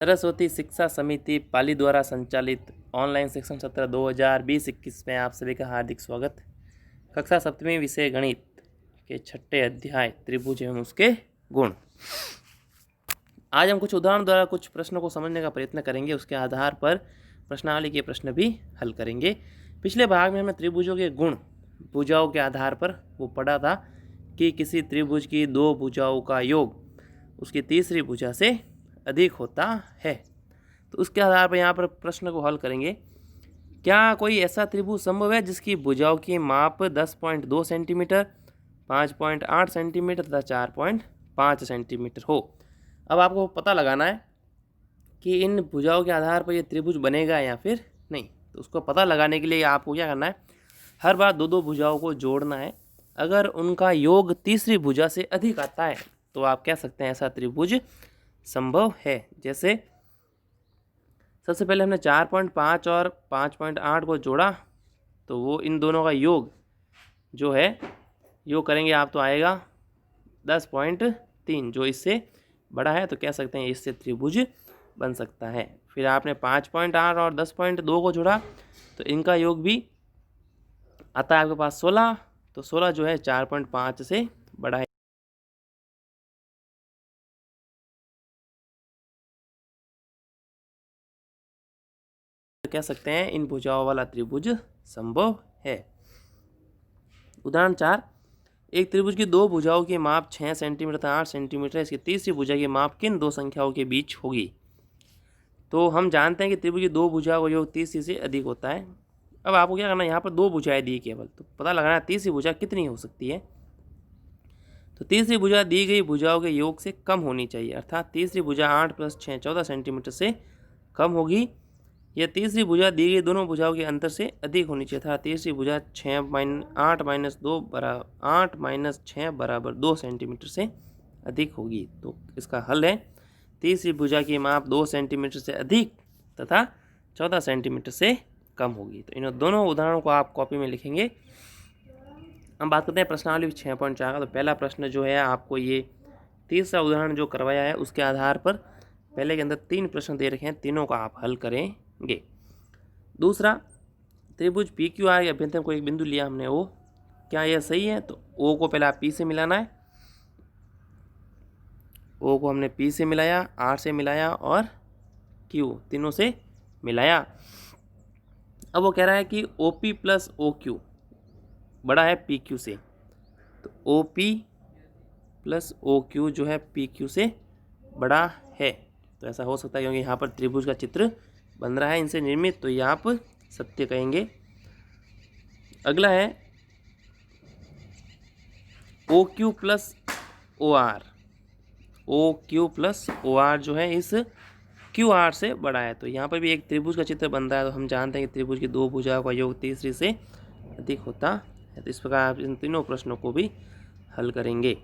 सरस्वती शिक्षा समिति पाली द्वारा संचालित ऑनलाइन शिक्षण सत्र 2020-21 में आप सभी का हार्दिक स्वागत। कक्षा 7वीं विषय गणित के 6ठे अध्याय त्रिभुज एवं उसके गुण। आज हम कुछ उदाहरण द्वारा कुछ प्रश्नों को समझने का प्रयत्न करेंगे, उसके आधार पर प्रश्नावली के प्रश्न भी हल करेंगे। पिछले भाग में हमने त्रिभुजों के गुण भुजाओं के आधार पर वो पढ़ा था कि किसी त्रिभुज की दो भुजाओं का योग उसकी तीसरी भुजा से अधिक होता है। तो उसके आधार पर यहाँ पर प्रश्न को हल करेंगे। क्या कोई ऐसा त्रिभुज संभव है जिसकी भुजाओं की माप 10.2 सेंटीमीटर, 5.8 सेंटीमीटर तथा 4.5 सेंटीमीटर हो। अब आपको पता लगाना है कि इन भुजाओं के आधार पर ये त्रिभुज बनेगा या फिर नहीं। तो उसको पता लगाने के लिए आपको क्या करना है, हर बार दो दो भुजाओं को जोड़ना है। अगर उनका योग तीसरी भुजा से अधिक आता है तो आप कह सकते हैं ऐसा त्रिभुज संभव है। जैसे सबसे पहले हमने 4.5 और 5.8 को जोड़ा तो वो इन दोनों का योग जो है योग करेंगे आप तो आएगा 10.3, जो इससे बड़ा है तो कह सकते हैं इससे त्रिभुज बन सकता है। फिर आपने 5.8 और 10.2 को जोड़ा तो इनका योग भी आता है आपके पास 16, तो 16 जो है 4.5 से बड़ा है। कह सकते हैं इन भुजाओं वाला त्रिभुज संभव है। उदाहरण 4, एक त्रिभुज की दो भुजाओं की माप 6 सेंटीमीटर तथा 8 सेंटीमीटर है। इसकी तीसरी भुजा की माप किन दो संख्याओं के बीच होगी। तो हम जानते हैं कि त्रिभुज की दो भुजाओं का योग तीसरी से अधिक होता है। अब आपको क्या करना है, यहाँ पर दो भुजाएं दी केवल, तो पता लगाना है तीसरी भुजा कितनी हो सकती है। तो तीसरी भुजा दी गई भुजाओं के योग से कम होनी चाहिए, अर्थात तीसरी भुजा 8 + 6 14 सेंटीमीटर से कम होगी। यह तीसरी भुजा दी गई दोनों भुजाओं के अंतर से अधिक होनी चाहिए था। तीसरी भुजा 8 - 6 बराबर 2 सेंटीमीटर से अधिक होगी। तो इसका हल है तीसरी भुजा की माप 2 सेंटीमीटर से अधिक तथा 14 सेंटीमीटर से कम होगी। तो इन दोनों उदाहरणों को आप कॉपी में लिखेंगे। हम बात करते हैं प्रश्नावली 6.4 का। तो पहला प्रश्न जो है आपको ये तीसरा उदाहरण जो करवाया है उसके आधार पर पहले के अंदर 3 प्रश्न दे रखे हैं, तीनों का आप हल करेंगे। दूसरा, त्रिभुज पी क्यू आर के अभ्यंतर को एक बिंदु लिया हमने ओ, क्या यह सही है। तो ओ को पहले आप पी से मिलाना है, ओ को हमने पी से मिलाया, आर से मिलाया और क्यू तीनों से मिलाया। अब वो कह रहा है कि O P plus O Q बड़ा है पी क्यू से। तो O P plus O Q जो है पी क्यू से बड़ा है। तो ऐसा हो सकता है क्योंकि यहाँ पर त्रिभुज का चित्र बन रहा है इनसे निर्मित, तो ये आप सत्य कहेंगे। अगला है O Q plus O R, O Q plus O R जो है इस क्यू आर से बड़ा है। तो यहाँ पर भी एक त्रिभुज का चित्र बन रहा है। तो हम जानते हैं कि त्रिभुज की दो भुजाओं का योग तीसरी से अधिक होता है। तो इस प्रकार आप इन तीनों प्रश्नों को भी हल करेंगे।